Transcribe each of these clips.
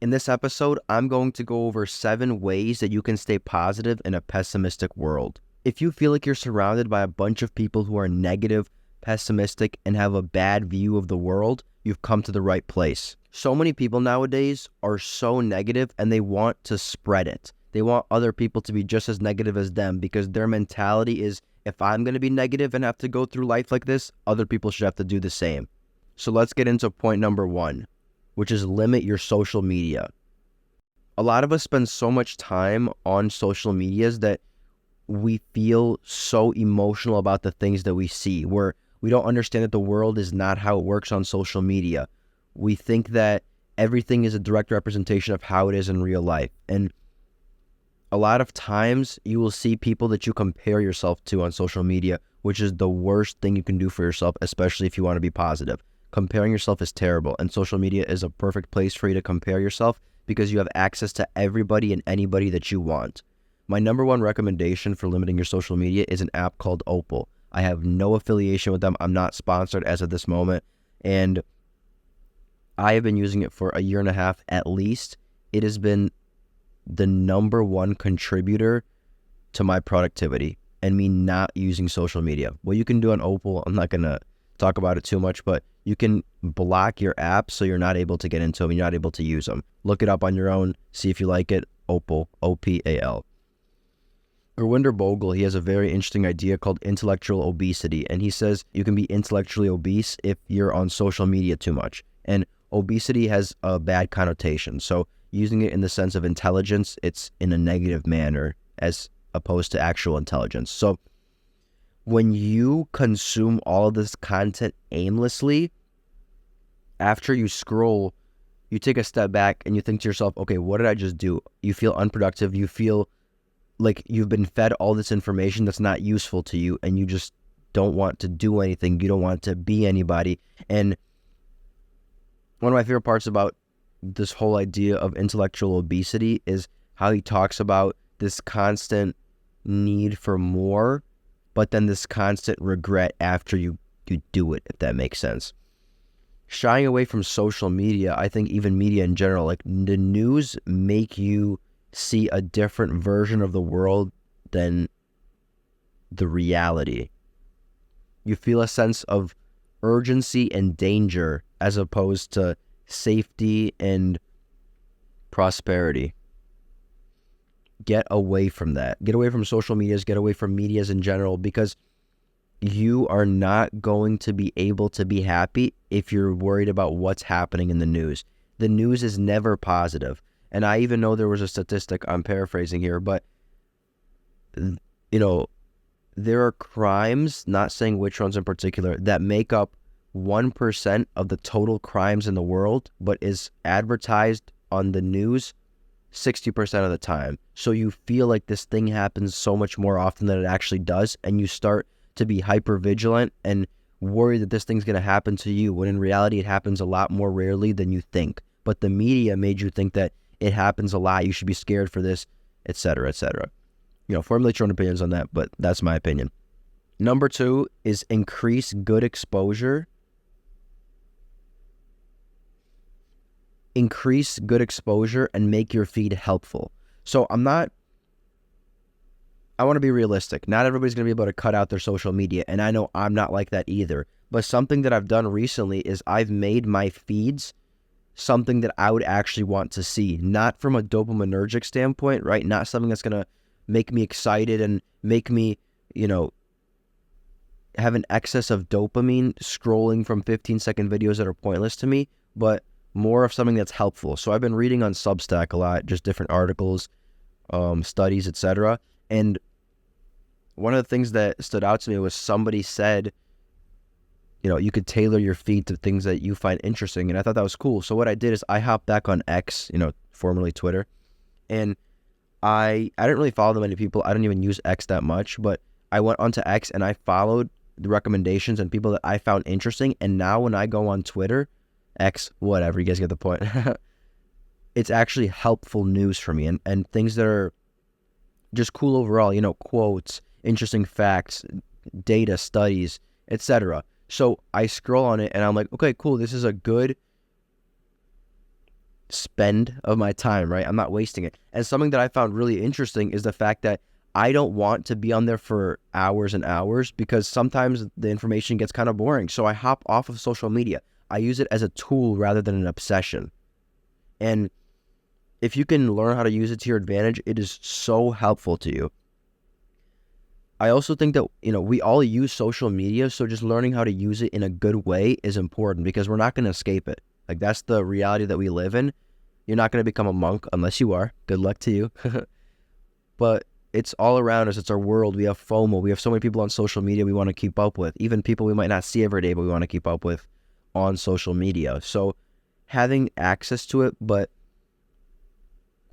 In this episode, I'm going to go over 7 ways that you can stay positive in a pessimistic world. If you feel like you're surrounded by a bunch of people who are negative, pessimistic, and have a bad view of the world, you've come to the right place. So many people nowadays are so negative and they want to spread it. They want other people to be just as negative as them because their mentality is, if I'm going to be negative and have to go through life like this, other people should have to do the same. So let's get into point number 1, which is limit your social media. A lot of us spend so much time on social medias that we feel so emotional about the things that we see, where we don't understand that the world is not how it works on social media. We think that everything is a direct representation of how it is in real life. And a lot of times you will see people that you compare yourself to on social media, which is the worst thing you can do for yourself, especially if you want to be positive. Comparing yourself is terrible, and social media is a perfect place for you to compare yourself because you have access to everybody and anybody that you want. My number 1 recommendation for limiting your social media is an app called Opal. I have no affiliation with them. I'm not sponsored as of this moment, and I have been using it for a year and a half at least. It has been the number 1 contributor to my productivity and me not using social media. What you can do on Opal, I'm not going to talk about it too much, but you can block your apps so you're not able to get into them, you're not able to use them. Look it up on your own, see if you like it. Opal, O-P-A-L. Gurwinder Bogle, he has a very interesting idea called intellectual obesity, and he says you can be intellectually obese if you're on social media too much. And obesity has a bad connotation, so using it in the sense of intelligence, it's in a negative manner as opposed to actual intelligence. So when you consume all of this content aimlessly, after you scroll, you take a step back and you think to yourself, okay, what did I just do? You feel unproductive. You feel like you've been fed all this information that's not useful to you, and you just don't want to do anything. You don't want to be anybody. And one of my favorite parts about this whole idea of intellectual obesity is how he talks about this constant need for more, but then this constant regret after you do it, if that makes sense. Shying away from social media, I think even media in general, like the news make you see a different version of the world than the reality. You feel a sense of urgency and danger as opposed to safety and prosperity. Get away from that. Get away from social medias, get away from medias in general, because you are not going to be able to be happy if you're worried about what's happening in the news. The news is never positive. And I even know there was a statistic, I'm paraphrasing here, but there are crimes, not saying which ones in particular, that make up 1% of the total crimes in the world, but is advertised on the news 60% of the time. So you feel like this thing happens so much more often than it actually does, and you start to be hyper vigilant and worry that this thing's going to happen to you, when in reality it happens a lot more rarely than you think. But the media made you think that it happens a lot, you should be scared for this, etc., etc. Formulate your own opinions on that, but that's my opinion. Number 2 is increase good exposure. Increase good exposure and make your feed helpful. So I want to be realistic. Not everybody's going to be able to cut out their social media, and I know I'm not like that either. But something that I've done recently is I've made my feeds something that I would actually want to see, not from a dopaminergic standpoint, right? Not something that's going to make me excited and make me, have an excess of dopamine scrolling from 15-second videos that are pointless to me, but more of something that's helpful. So I've been reading on Substack a lot, just different articles, studies, etc. And one of the things that stood out to me was somebody said, you could tailor your feed to things that you find interesting. And I thought that was cool. So what I did is I hopped back on X, formerly Twitter. And I didn't really follow that many people. I don't even use X that much. But I went onto X and I followed the recommendations and people that I found interesting. And now when I go on Twitter, X, whatever, you guys get the point. It's actually helpful news for me and things that are just cool overall, quotes, interesting facts, data, studies, etc. So I scroll on it and I'm like, okay, cool. This is a good spend of my time, right? I'm not wasting it. And something that I found really interesting is the fact that I don't want to be on there for hours and hours because sometimes the information gets kind of boring. So I hop off of social media. I use it as a tool rather than an obsession. And if you can learn how to use it to your advantage, it is so helpful to you. I also think that, we all use social media, so just learning how to use it in a good way is important because we're not going to escape it. Like, that's the reality that we live in. You're not going to become a monk unless you are. Good luck to you. But it's all around us. It's our world. We have FOMO. We have so many people on social media we want to keep up with. Even people we might not see every day, but we want to keep up with on social media. So having access to it, but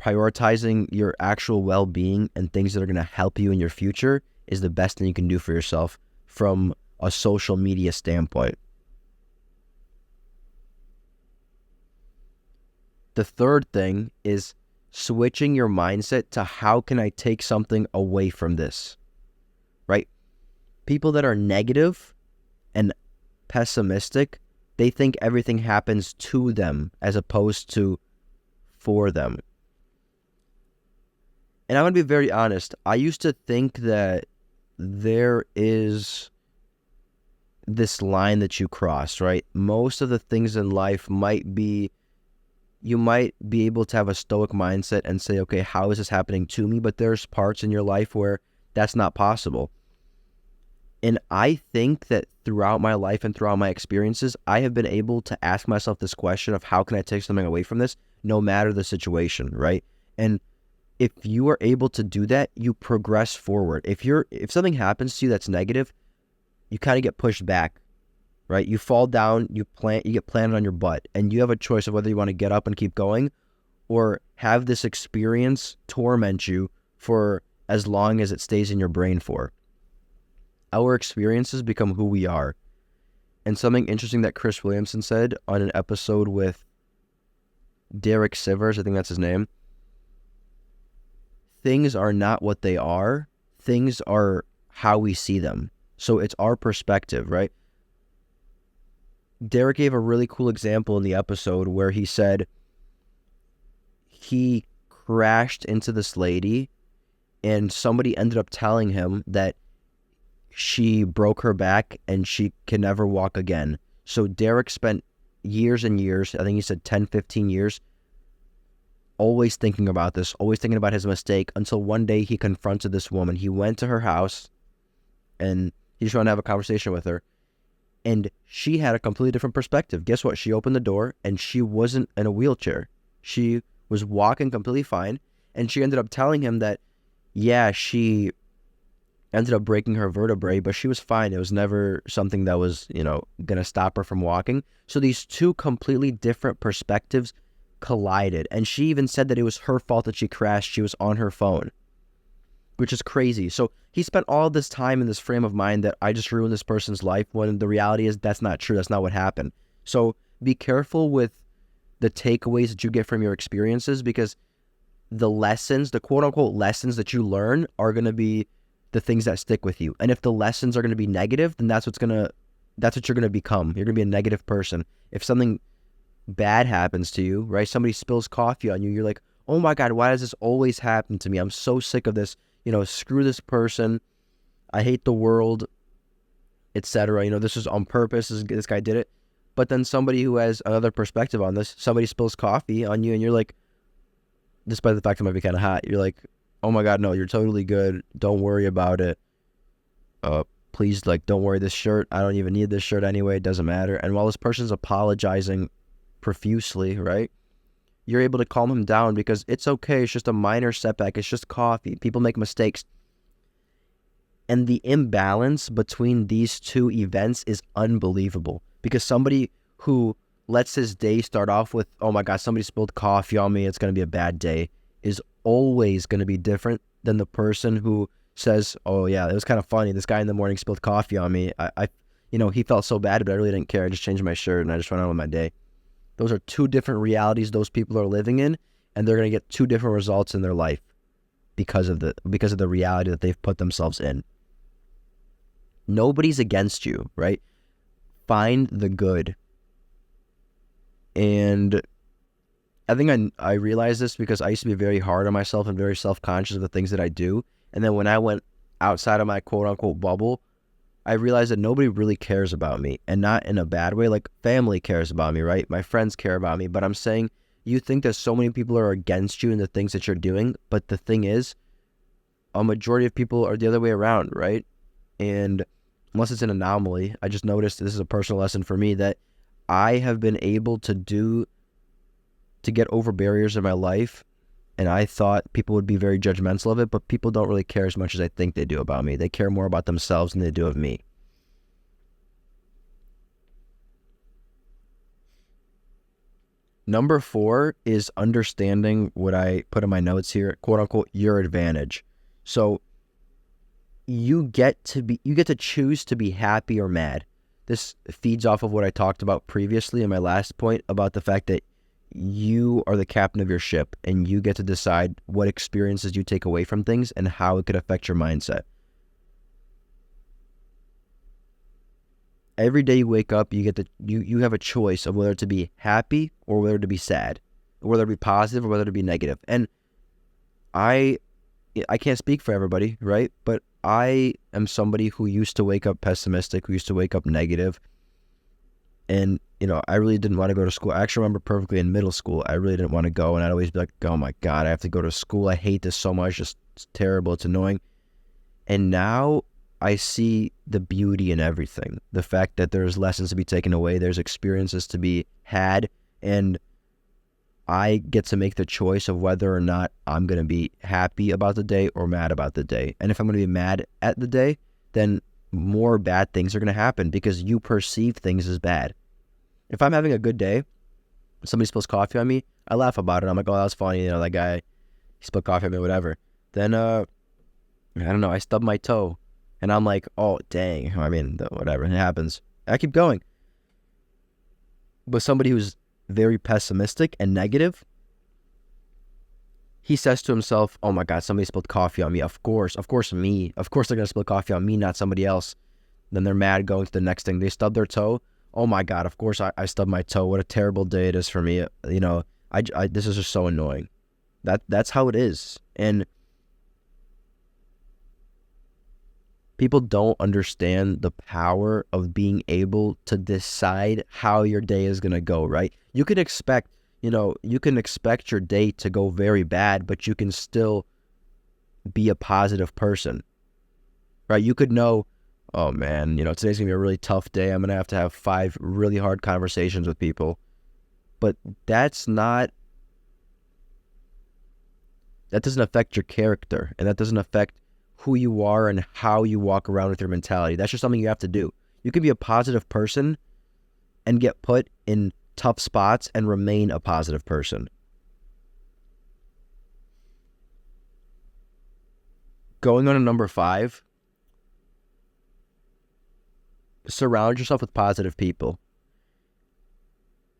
prioritizing your actual well-being and things that are going to help you in your future is the best thing you can do for yourself from a social media standpoint. The third thing is switching your mindset to how can I take something away from this, right? People that are negative and pessimistic, they think everything happens to them as opposed to for them. And I'm going to be very honest. I used to think that there is this line that you cross, right? Most of the things in life you might be able to have a stoic mindset and say, okay, how is this happening to me? But there's parts in your life where that's not possible. And I think that throughout my life and throughout my experiences, I have been able to ask myself this question of how can I take something away from this, no matter the situation, right? And if you are able to do that, you progress forward. If something happens to you that's negative, you kind of get pushed back, right? You fall down, you get planted on your butt, and you have a choice of whether you want to get up and keep going or have this experience torment you for as long as it stays in your brain for. Our experiences become who we are. And something interesting that Chris Williamson said on an episode with Derek Sivers, I think that's his name, things are not what they are. Things are how we see them. So it's our perspective, right? Derek gave a really cool example in the episode where he said he crashed into this lady and somebody ended up telling him that she broke her back and she can never walk again. So Derek spent years and years, I think he said 10, 15 years, always thinking about this, always thinking about his mistake until one day he confronted this woman. He went to her house and he just wanted to have a conversation with her. And she had a completely different perspective. Guess what? She opened the door and she wasn't in a wheelchair. She was walking completely fine. And she ended up telling him that, yeah, she ended up breaking her vertebrae, but she was fine. It was never something that was, going to stop her from walking. So these two completely different perspectives collided. And she even said that it was her fault that she crashed. She was on her phone, which is crazy. So he spent all this time in this frame of mind that I just ruined this person's life, when the reality is that's not true. That's not what happened. So be careful with the takeaways that you get from your experiences, because the lessons, the quote unquote lessons that you learn are going to be the things that stick with you. And if the lessons are going to be negative, then that's what you're going to become. You're going to be a negative person. If something bad happens to you, right? Somebody spills coffee on you. You're like, oh my God, why does this always happen to me? I'm so sick of this. Screw this person. I hate the world, etc. This was on purpose. This guy did it. But then somebody who has another perspective on this, somebody spills coffee on you and you're like, despite the fact it might be kind of hot, you're like, oh my God, no, you're totally good. Don't worry about it. Please, don't worry, this shirt, I don't even need this shirt anyway. It doesn't matter. And while this person's apologizing profusely, right, you're able to calm him down because it's okay. It's just a minor setback. It's just coffee. People make mistakes. And the imbalance between these two events is unbelievable, because somebody who lets his day start off with, oh my God, somebody spilled coffee on me, it's going to be a bad day, is always going to be different than the person who says, oh yeah, it was kind of funny. This guy in the morning spilled coffee on me. He felt so bad, but I really didn't care. I just changed my shirt and I just went on with my day. Those are two different realities those people are living in, and they're going to get two different results in their life because of the reality that they've put themselves in. Nobody's against you, right? Find the good. And I think I realized this because I used to be very hard on myself and very self-conscious of the things that I do. And then when I went outside of my quote unquote bubble, I realized that nobody really cares about me, and not in a bad way. Like, family cares about me, right? My friends care about me, but I'm saying you think that so many people are against you in the things that you're doing, but the thing is, a majority of people are the other way around, right? And unless it's an anomaly, I just noticed, this is a personal lesson for me, that I have been able to get over barriers in my life, and I thought people would be very judgmental of it, but people don't really care as much as I think they do about me. They care more about themselves than they do of me. Number 4 is understanding what I put in my notes here, quote unquote, your advantage. So you get to choose to be happy or mad. This feeds off of what I talked about previously in my last point about the fact that you are the captain of your ship and you get to decide what experiences you take away from things and how it could affect your mindset. Every day you wake up, you have a choice of whether to be happy or whether to be sad, whether to be positive or whether to be negative. And I can't speak for everybody, right? But I am somebody who used to wake up pessimistic, who used to wake up negative. And, I really didn't want to go to school. I actually remember perfectly in middle school, I really didn't want to go. And I'd always be like, oh my God, I have to go to school. I hate this so much. It's terrible. It's annoying. And now I see the beauty in everything. The fact that there's lessons to be taken away. There's experiences to be had. And I get to make the choice of whether or not I'm going to be happy about the day or mad about the day. And if I'm going to be mad at the day, then more bad things are going to happen because you perceive things as bad. If I'm having a good day, somebody spills coffee on me, I laugh about it. I'm like, oh, that was funny. That guy, he spilled coffee on me, whatever. Then, I don't know, I stub my toe. And I'm like, oh, dang. I mean, whatever. It happens. I keep going. But somebody who's very pessimistic and negative, he says to himself, oh my God, somebody spilled coffee on me. Of course me. Of course they're going to spill coffee on me, not somebody else. Then they're mad going to the next thing. They stub their toe. Oh my God, of course I stubbed my toe. What a terrible day it is for me. This is just so annoying. That's how it is. And people don't understand the power of being able to decide how your day is going to go, right? You can expect your day to go very bad, but you can still be a positive person, right? You could know, oh man, today's going to be a really tough day. I'm going to have 5 really hard conversations with people. But that doesn't affect your character, and that doesn't affect who you are and how you walk around with your mentality. That's just something you have to do. You can be a positive person and get put in tough spots and remain a positive person. Going on to number 5, surround yourself with positive people.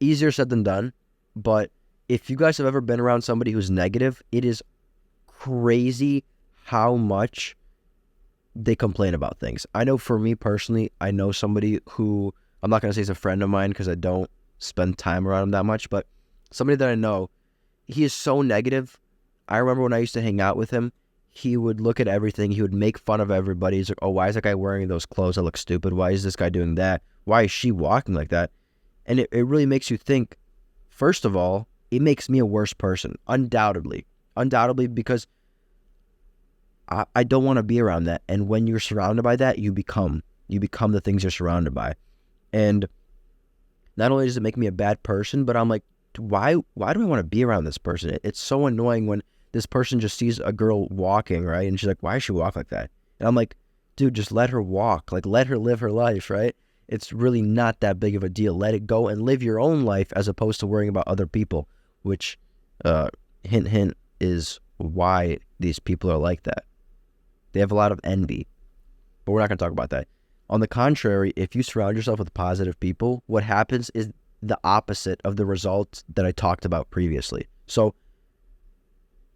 Easier said than done, but if you guys have ever been around somebody who's negative, it is crazy how much they complain about things. I know for me personally, I know somebody who, I'm not going to say he's a friend of mine because I don't spend time around him that much, but somebody that I know, he is so negative. I remember when I used to hang out with him, he would look at everything. He would make fun of everybody. He's like, oh, why is that guy wearing those clothes that look stupid? Why is this guy doing that? Why is she walking like that? And it really makes you think, first of all, it makes me a worse person, undoubtedly, because I don't want to be around that. And when you're surrounded by that, you become the things you're surrounded by. And not only does it make me a bad person, but I'm like, why do I want to be around this person? It's so annoying when this person just sees a girl walking, right? And she's like, why does she walk like that? And I'm like, dude, just let her walk. Like, let her live her life, right? It's really not that big of a deal. Let it go and live your own life as opposed to worrying about other people, which, hint, hint, is why these people are like that. They have a lot of envy, but we're not going to talk about that. On the contrary, if you surround yourself with positive people, what happens is the opposite of the results that I talked about previously. So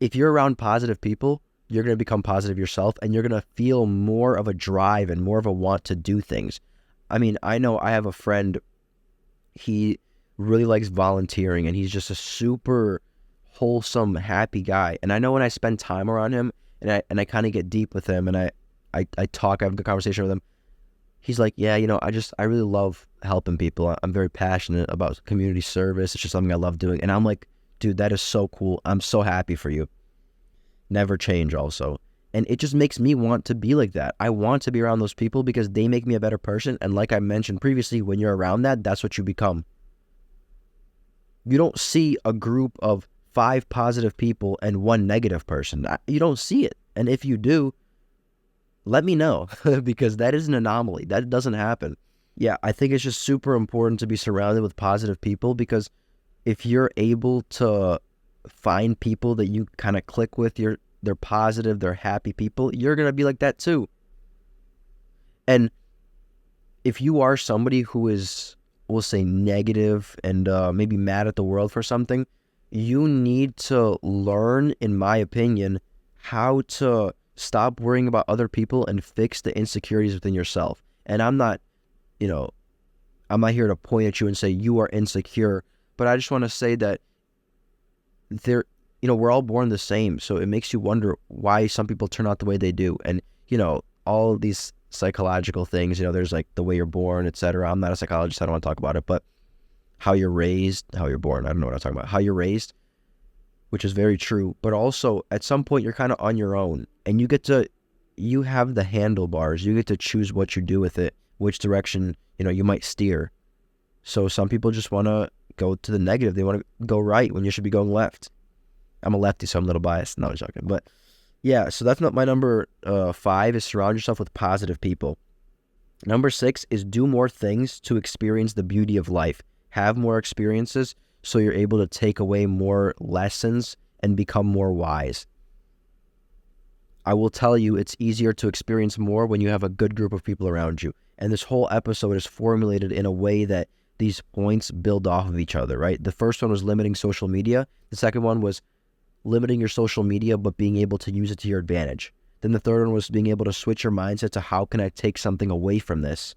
if you're around positive people, you're going to become positive yourself, and you're going to feel more of a drive and more of a want to do things. I mean, I know I have a friend, he really likes volunteering, and he's just a super wholesome, happy guy. And I know when I spend time around him and I kind of get deep with him and I talk, I have a good conversation with him, he's like, yeah, I really love helping people. I'm very passionate about community service. It's just something I love doing. And I'm like, dude, that is so cool. I'm so happy for you. Never change also. And it just makes me want to be like that. I want to be around those people because they make me a better person. And like I mentioned previously, when you're around that, that's what you become. You don't see a group of 5 positive people and 1 negative person. You don't see it. And if you do, let me know because that is an anomaly. That doesn't happen. Yeah, I think it's just super important to be surrounded with positive people because if you're able to find people that you kind of click with, they're positive, they're happy people, you're going to be like that too. And if you are somebody who is, we'll say, negative and maybe mad at the world for something, you need to learn, in my opinion, how to stop worrying about other people and fix the insecurities within yourself. And I'm not here to point at you and say you are insecure, but I just want to say that we're all born the same. So it makes you wonder why some people turn out the way they do. And, all these psychological things, there's like the way you're born, etc. I'm not a psychologist. I don't want to talk about it, but how you're raised, how you're born. I don't know what I'm talking about. How you're raised, which is very true. But also at some point you're kind of on your own and you have the handlebars. You get to choose what you do with it, which direction, you might steer. So some people just want to go to the negative. They want to go right when you should be going left. I'm a lefty, so I'm a little biased. No, I'm joking. But yeah, so that's not my number 5 is surround yourself with positive people. Number 6 is do more things to experience the beauty of life. Have more experiences so you're able to take away more lessons and become more wise. I will tell you, it's easier to experience more when you have a good group of people around you. And this whole episode is formulated in a way that these points build off of each other, right? The first one was limiting social media. The second one was limiting your social media, but being able to use it to your advantage. Then the third one was being able to switch your mindset to how can I take something away from this?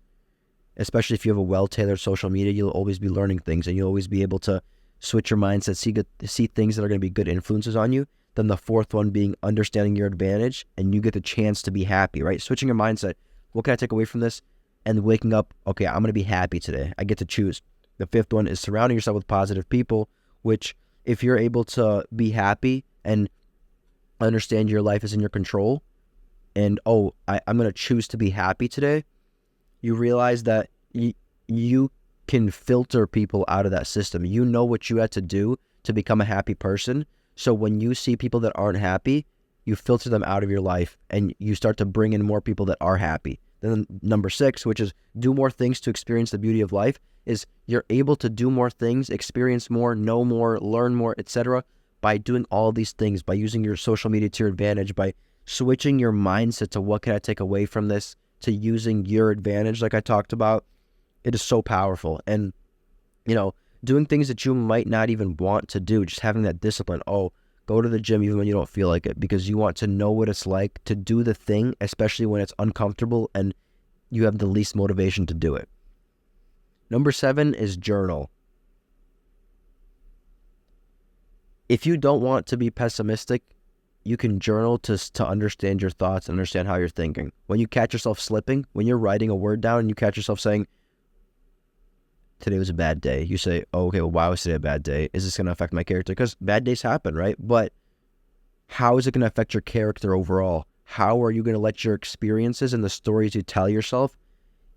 Especially if you have a well-tailored social media, you'll always be learning things and you'll always be able to switch your mindset, see things that are going to be good influences on you. Then the fourth one being understanding your advantage and you get the chance to be happy, right? Switching your mindset. What can I take away from this? And waking up, okay, I'm going to be happy today. I get to choose. The fifth one is surrounding yourself with positive people, which if you're able to be happy and understand your life is in your control and, I'm going to choose to be happy today, you realize that you can filter people out of that system. You know what you had to do to become a happy person. So when you see people that aren't happy, you filter them out of your life and you start to bring in more people that are happy. Then number 6, which is do more things to experience the beauty of life, is you're able to do more things, experience more, know more, learn more, etc. by doing all these things, by using your social media to your advantage, by switching your mindset to what can I take away from this, to using your advantage like I talked about. It is so powerful. And, doing things that you might not even want to do, just having that discipline. Go to the gym even when you don't feel like it because you want to know what it's like to do the thing, especially when it's uncomfortable and you have the least motivation to do it. Number 7 is journal. If you don't want to be pessimistic, you can journal to understand your thoughts and understand how you're thinking. When you catch yourself slipping, when you're writing a word down and you catch yourself saying, today was a bad day, you say, okay, well, why was today a bad day? Is this going to affect my character? Because bad days happen, right? But how is it going to affect your character overall? How are you going to let your experiences and the stories you tell yourself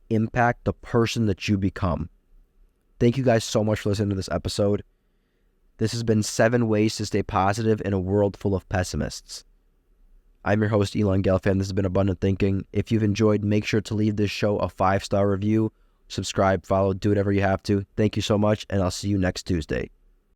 impact the person that you become? Thank you guys so much for listening to this episode. This has been 7 ways to stay positive in a world full of pessimists. I'm your host, Elon Gelfand. This has been Abundant Thinking. If you've enjoyed, make sure to leave this show a 5-star review. Subscribe, follow, do whatever you have to. Thank you so much, and I'll see you next Tuesday.